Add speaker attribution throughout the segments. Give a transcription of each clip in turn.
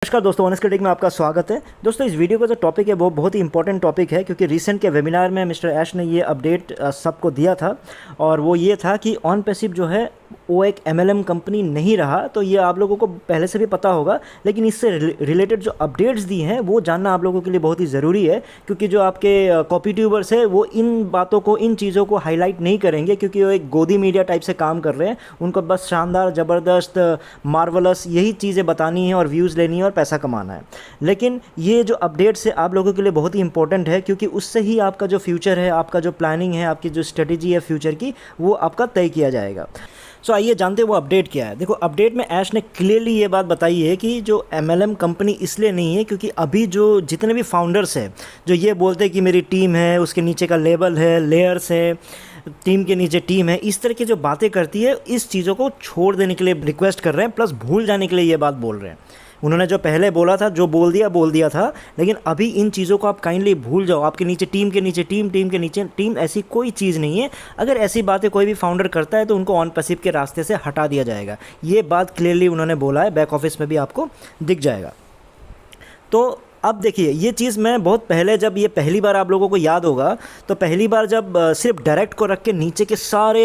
Speaker 1: नमस्कार दोस्तों, honest critic में आपका स्वागत है। दोस्तों इस वीडियो का जो टॉपिक है वो बहुत ही इंपॉर्टेंट टॉपिक है, क्योंकि रिसेंट के वेबिनार में मिस्टर ऐश ने ये अपडेट सबको दिया था और वो ये था कि ऑन पैसिव जो है वो एक MLM कंपनी नहीं रहा। तो ये आप लोगों को पहले से भी पता होगा, लेकिन इससे रिलेटेड जो अपडेट्स दी हैं वो जानना आप लोगों के लिए बहुत ही ज़रूरी है, क्योंकि जो आपके कॉपी ट्यूबर्स है वो इन बातों को, इन चीज़ों को हाईलाइट नहीं करेंगे, क्योंकि वो एक गोदी मीडिया टाइप से काम कर रहे हैं। उनको बस शानदार, ज़बरदस्त, मार्वलस यही चीज़ें बतानी है और व्यूज़ लेनी है और पैसा कमाना है। लेकिन ये जो अपडेट्स है आप लोगों के लिए बहुत ही इंपॉर्टेंट है, क्योंकि उससे ही आपका जो फ्यूचर है, आपका जो प्लानिंग है, आपकी जो स्ट्रेटेजी है फ्यूचर की, वो आपका तय किया जाएगा। सो आइए जानते हैं वो अपडेट क्या है। देखो, अपडेट में ऐश ने क्लियरली ये बात बताई है कि जो MLM कंपनी इसलिए नहीं है क्योंकि अभी जो जितने भी फाउंडर्स हैं जो ये बोलते हैं कि मेरी टीम है, उसके नीचे का लेवल है, लेयर्स है, टीम के नीचे टीम है, इस तरह की जो बातें करती है, इस चीज़ों को छोड़ देने के लिए रिक्वेस्ट कर रहे हैं, प्लस भूल जाने के लिए ये बात बोल रहे हैं। उन्होंने जो पहले बोला था, जो बोल दिया था, लेकिन अभी इन चीज़ों को आप काइंडली भूल जाओ। आपके नीचे टीम के नीचे टीम, टीम के नीचे टीम, ऐसी कोई चीज़ नहीं है। अगर ऐसी बातें कोई भी फाउंडर करता है तो उनको ऑन पैसिव के रास्ते से हटा दिया जाएगा। ये बात क्लियरली उन्होंने बोला है, बैक ऑफिस में भी आपको दिख जाएगा। तो अब देखिए, ये चीज़ मैं बहुत पहले, जब ये पहली बार आप लोगों को याद होगा, तो पहली बार जब सिर्फ डायरेक्ट को रख के नीचे के सारे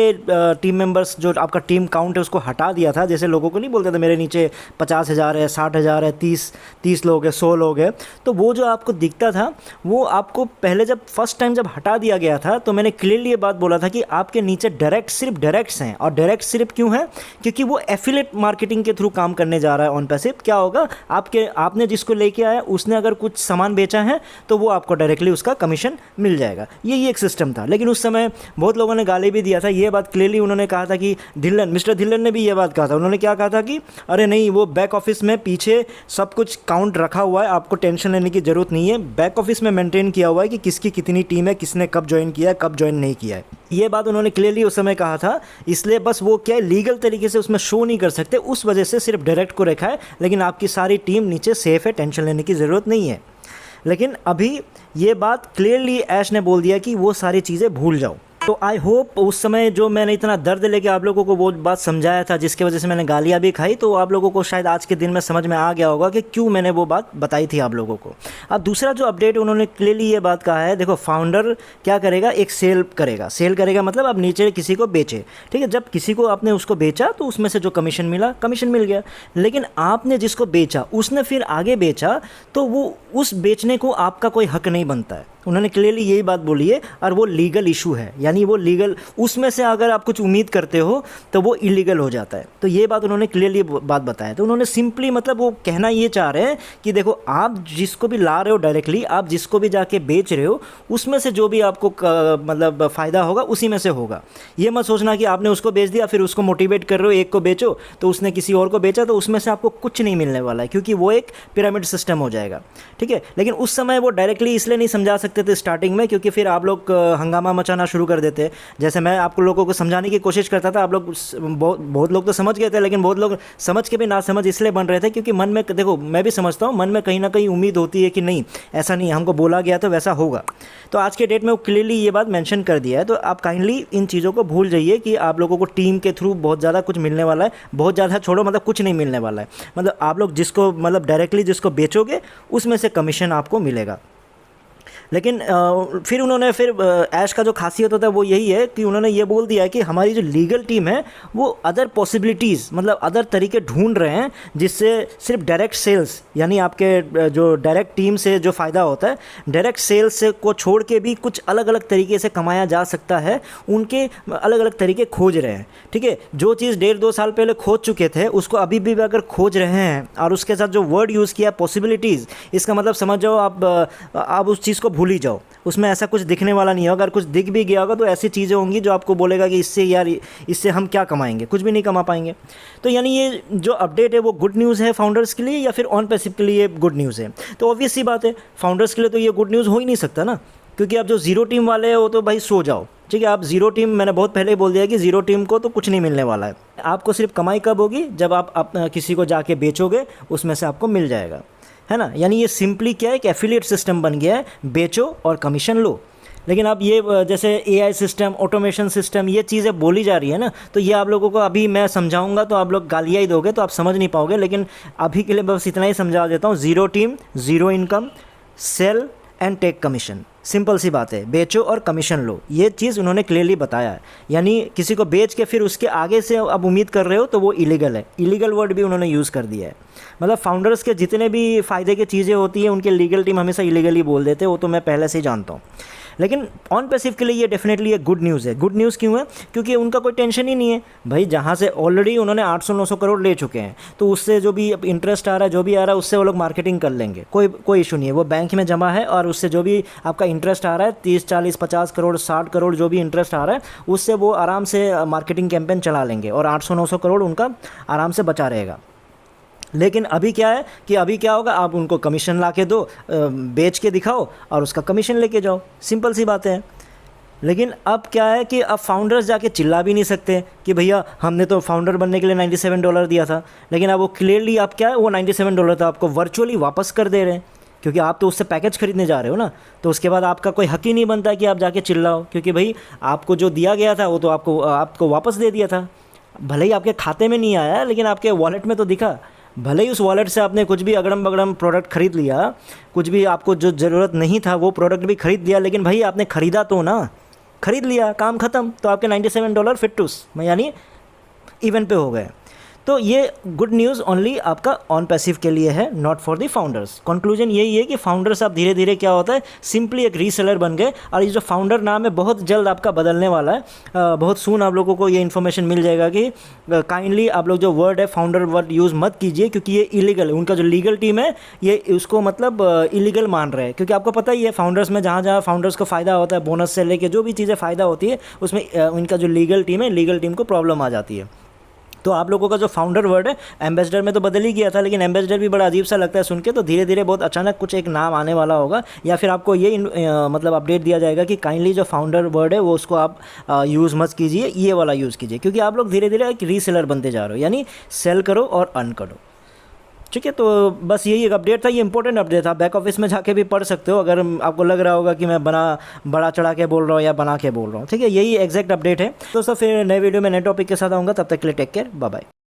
Speaker 1: टीम मेंबर्स, जो आपका टीम काउंट है, उसको हटा दिया था। जैसे लोगों को नहीं बोलते थे मेरे नीचे 50,000 है, 60,000 है, 30 लोग हैं, 100 लोग हैं, तो वो जो आपको दिखता था वो आपको पहले जब फर्स्ट टाइम जब हटा दिया गया था, तो मैंने क्लियरली ये बात बोला था कि आपके नीचे डायरेक्ट सिर्फ डायरेक्ट्स हैं। और डायरेक्ट सिर्फ क्यों है? क्योंकि वो एफिलिएट मार्केटिंग के थ्रू काम करने जा रहा है ऑन पैसिव। क्या होगा, आपने जिसको लेके आया उसने अगर कुछ सामान बेचा है तो वो आपको डायरेक्टली उसका कमीशन मिल जाएगा। यही एक सिस्टम था। लेकिन उस समय बहुत लोगों ने गाली भी दिया था। ये बात क्लियरली उन्होंने कहा था कि मिस्टर धिल्लन ने भी ये बात कहा था। उन्होंने क्या कहा था कि अरे नहीं, वो बैक ऑफिस में पीछे सब कुछ काउंट रखा हुआ है, आपको टेंशन लेने की ज़रूरत नहीं है। बैक ऑफिस में मेंटेन किया हुआ है कि किसकी कितनी टीम है, किसने कब ज्वाइन किया है, कब ज्वाइन नहीं किया है। ये बात उन्होंने क्लियरली उस समय कहा था। इसलिए बस वो क्या है, लीगल तरीके से उसमें शो नहीं कर सकते, उस वजह से सिर्फ डायरेक्ट को रखा है। लेकिन आपकी सारी टीम नीचे सेफ है, टेंशन लेने की ज़रूरत नहीं है। लेकिन अभी ये बात क्लियरली ऐश ने बोल दिया कि वो सारी चीज़ें भूल जाओ। तो आई होप उस समय जो मैंने इतना दर्द लेके आप लोगों को वो बात समझाया था, जिसकी वजह से मैंने गालियाँ भी खाई, तो आप लोगों को शायद आज के दिन में समझ में आ गया होगा कि क्यों मैंने वो बात बताई थी आप लोगों को। अब दूसरा जो अपडेट उन्होंने क्लियरली ये बात कहा है, देखो फाउंडर क्या करेगा, एक सेल करेगा मतलब अब नीचे किसी को बेचे, ठीक है। जब किसी को आपने उसको बेचा तो उसमें से जो कमीशन मिल गया। लेकिन आपने जिसको बेचा उसने फिर आगे बेचा, तो वो उस बेचने को आपका कोई हक नहीं बनता है। उन्होंने क्लियरली यही बात बोली है, और वो लीगल इशू है, यानी वो लीगल, उसमें से अगर आप कुछ उम्मीद करते हो तो वो इलीगल हो जाता है। तो ये बात उन्होंने क्लियरली बात बताया। तो उन्होंने सिंपली मतलब वो कहना ये चाह रहे हैं कि देखो, आप जिसको भी ला रहे हो डायरेक्टली, आप जिसको भी जाके बेच रहे हो, उसमें से जो भी आपको मतलब फ़ायदा होगा उसी में से होगा। ये मत सोचना कि आपने उसको बेच दिया, फिर उसको मोटिवेट कर रहे हो एक को बेचो, तो उसने किसी और को बेचा, तो उसमें से आपको कुछ नहीं मिलने वाला है, क्योंकि वो एक पिरामिड सिस्टम हो जाएगा, ठीक है। लेकिन उस समय वो डायरेक्टली इसलिए नहीं समझा सकते थे स्टार्टिंग में, क्योंकि फिर आप लोग हंगामा मचाना शुरू कर देते। जैसे मैं आप लोगों को समझाने की कोशिश करता था, आप लोग बहुत लोग तो समझ गए थे, लेकिन बहुत लोग समझ के भी ना समझ इसलिए बन रहे थे क्योंकि मन में, देखो मैं भी समझता हूँ, मन में कहीं ना कहीं उम्मीद होती है कि नहीं, ऐसा नहीं, हमको बोला गया तो वैसा होगा। तो आज के डेट में वो क्लियरली ये बात मेंशन कर दिया है। तो आप काइंडली इन चीज़ों को भूल जाइए कि आप लोगों को टीम के थ्रू बहुत ज़्यादा कुछ मिलने वाला है। बहुत ज़्यादा छोड़ो, मतलब कुछ नहीं मिलने वाला है। मतलब आप लोग जिसको, मतलब डायरेक्टली जिसको बेचोगे उसमें से कमीशन आपको मिलेगा। लेकिन फिर उन्होंने ऐश का जो खासियत होता है वो यही है कि उन्होंने ये बोल दिया है कि हमारी जो लीगल टीम है वो अदर पॉसिबिलिटीज़, मतलब अदर तरीके ढूंढ रहे हैं, जिससे सिर्फ डायरेक्ट सेल्स, यानी आपके जो डायरेक्ट टीम से जो फ़ायदा होता है, डायरेक्ट सेल्स को छोड़ के भी कुछ अलग अलग तरीके से कमाया जा सकता है। उनके अलग अलग तरीके खोज रहे हैं, ठीक है। जो चीज़ 1.5-2 साल पहले खोज चुके थे, उसको अभी भी अगर खोज रहे हैं, और उसके साथ जो वर्ड यूज़ किया पॉसिबिलिटीज़, इसका मतलब समझ जाओ आप उस चीज़ को भूल ही जाओ। उसमें ऐसा कुछ दिखने वाला नहीं होगा। अगर कुछ दिख भी गया होगा तो ऐसी चीज़ें होंगी जो आपको बोलेगा कि इससे हम क्या कमाएंगे, कुछ भी नहीं कमा पाएंगे। तो यानी ये जो अपडेट है वो गुड न्यूज़ है फाउंडर्स के लिए, या फिर ऑन पैसिव के लिए गुड न्यूज़ है? तो ऑब्वियस सी बात है, फाउंडर्स के लिए तो ये गुड न्यूज़ हो ही नहीं सकता ना, क्योंकि आप जो ज़ीरो टीम वाले हो तो भाई सो जाओ, ठीक है। आप ज़ीरो टीम, मैंने बहुत पहले ही बोल दिया कि ज़ीरो टीम को तो कुछ नहीं मिलने वाला है। आपको सिर्फ कमाई कब होगी, जब आप किसी को जाके बेचोगे, उसमें से आपको मिल जाएगा, है ना। यानी ये सिंपली क्या है, एक एफिलिएट सिस्टम बन गया है, बेचो और कमीशन लो। लेकिन अब ये जैसे एआई सिस्टम, ऑटोमेशन सिस्टम, ये चीज़ें बोली जा रही है ना, तो ये आप लोगों को अभी मैं समझाऊंगा तो आप लोग गालियाँ ही दोगे, तो आप समझ नहीं पाओगे। लेकिन अभी के लिए बस इतना ही समझा देता हूँ। Zero team, zero income, sell and take commission, simple सी बात है, बेचो और कमीशन लो, ये चीज़ उन्होंने क्लियरली बताया है। यानी किसी को बेच के फिर उसके आगे से अब उम्मीद कर रहे हो तो वो इलीगल है। इलीगल वर्ड भी उन्होंने यूज़ कर दिया है। मतलब फाउंडर्स के जितने भी फ़ायदे की चीज़ें होती हैं उनके लीगल टीम हमेशा इलीगल ही बोल देते हैं, वो तो मैं पहले से ही जानता हूँ। लेकिन ऑन पैसिव के लिए ये डेफिनेटली एक गुड न्यूज़ है। गुड न्यूज़ क्यों है? क्योंकि उनका कोई टेंशन ही नहीं है भाई, जहाँ से ऑलरेडी उन्होंने 800-900 करोड़ ले चुके हैं, तो उससे जो भी इंटरेस्ट आ रहा है, जो भी आ रहा है, उससे वो लोग मार्केटिंग कर लेंगे, कोई इशू नहीं है। वो बैंक में जमा है और उससे जो भी आपका इंटरेस्ट आ रहा है, 30-40-50 करोड़, 60 करोड़ जो भी इंटरेस्ट आ रहा है, उससे वो आराम से मार्केटिंग कैंपेन चला लेंगे और 800-900 करोड़ उनका आराम से बचा रहेगा। लेकिन अभी क्या है कि अभी क्या होगा, आप उनको कमीशन ला के दो, बेच के दिखाओ और उसका कमीशन लेके जाओ, सिंपल सी बातें हैं। लेकिन अब क्या है कि अब फाउंडर्स जाके चिल्ला भी नहीं सकते कि भैया हमने तो फाउंडर बनने के लिए $97 दिया था। लेकिन अब वो क्लियरली आप क्या है, वो $97 था आपको वर्चुअली वापस कर दे रहे हैं, क्योंकि आप तो उससे पैकेज खरीदने जा रहे हो ना। तो उसके बाद आपका कोई हक ही नहीं बनता है कि आप जाके चिल्लाओ, क्योंकि भाई आपको जो दिया गया था वो तो आपको वापस दे दिया था। भले ही आपके खाते में नहीं आया, लेकिन आपके वॉलेट में तो दिखा। भले ही उस वॉलेट से आपने कुछ भी अगड़म बगड़म प्रोडक्ट खरीद लिया, कुछ भी आपको जो ज़रूरत नहीं था वो प्रोडक्ट भी खरीद लिया, लेकिन भाई आपने ख़रीदा तो ना, खरीद लिया, काम ख़त्म, तो आपके $97 फिट टूस यानी इवन पे हो गए। तो ये गुड न्यूज़ ओनली आपका ऑन पैसिव के लिए है, not for the founders. Conclusion यही है कि फाउंडर्स आप धीरे धीरे क्या होता है, सिंपली एक रीसेलर बन गए। और ये जो फाउंडर नाम है बहुत जल्द आपका बदलने वाला है। बहुत सून आप लोगों को ये इन्फॉर्मेशन मिल जाएगा कि काइंडली आप लोग जो वर्ड है फाउंडर वर्ड यूज़ मत कीजिए, क्योंकि ये इलीगल है। उनका जो लीगल टीम है ये उसको मतलब इलीगल मान रहे हैं, क्योंकि आपको पता ही है फाउंडर्स में जहाँ जहाँ फाउंडर्स को फ़ायदा होता है, बोनस से लेके जो भी चीज़ें फ़ायदा होती है, उसमें उनका जो लीगल टीम है, लीगल टीम को प्रॉब्लम आ जाती है। तो आप लोगों का जो फाउंडर वर्ड है, एम्बेसडर में तो बदल ही गया था, लेकिन एम्बेसडर भी बड़ा अजीब सा लगता है सुन के। तो धीरे धीरे बहुत अचानक कुछ एक नाम आने वाला होगा, या फिर आपको ये मतलब अपडेट दिया जाएगा कि काइंडली जो फाउंडर वर्ड है वो उसको आप यूज़ मत कीजिए, ये वाला यूज़ कीजिए, क्योंकि आप लोग धीरे धीरे एक रीसेलर बनते जा रहे हो, यानी सेल करो और अर्न करो। ठीक है, तो बस यही एक अपडेट था, ये इंपॉर्टेंट अपडेट था। बैक ऑफिस में जाके भी पढ़ सकते हो अगर आपको लग रहा होगा कि मैं बड़ा चढ़ा के बोल रहा हूँ या बना के बोल रहा हूँ। ठीक है, यही एग्जैक्ट अपडेट है। तो सर फिर नए वीडियो में नए टॉपिक के साथ आऊँगा, तब तक के लिए टेक केयर, बाय बाय।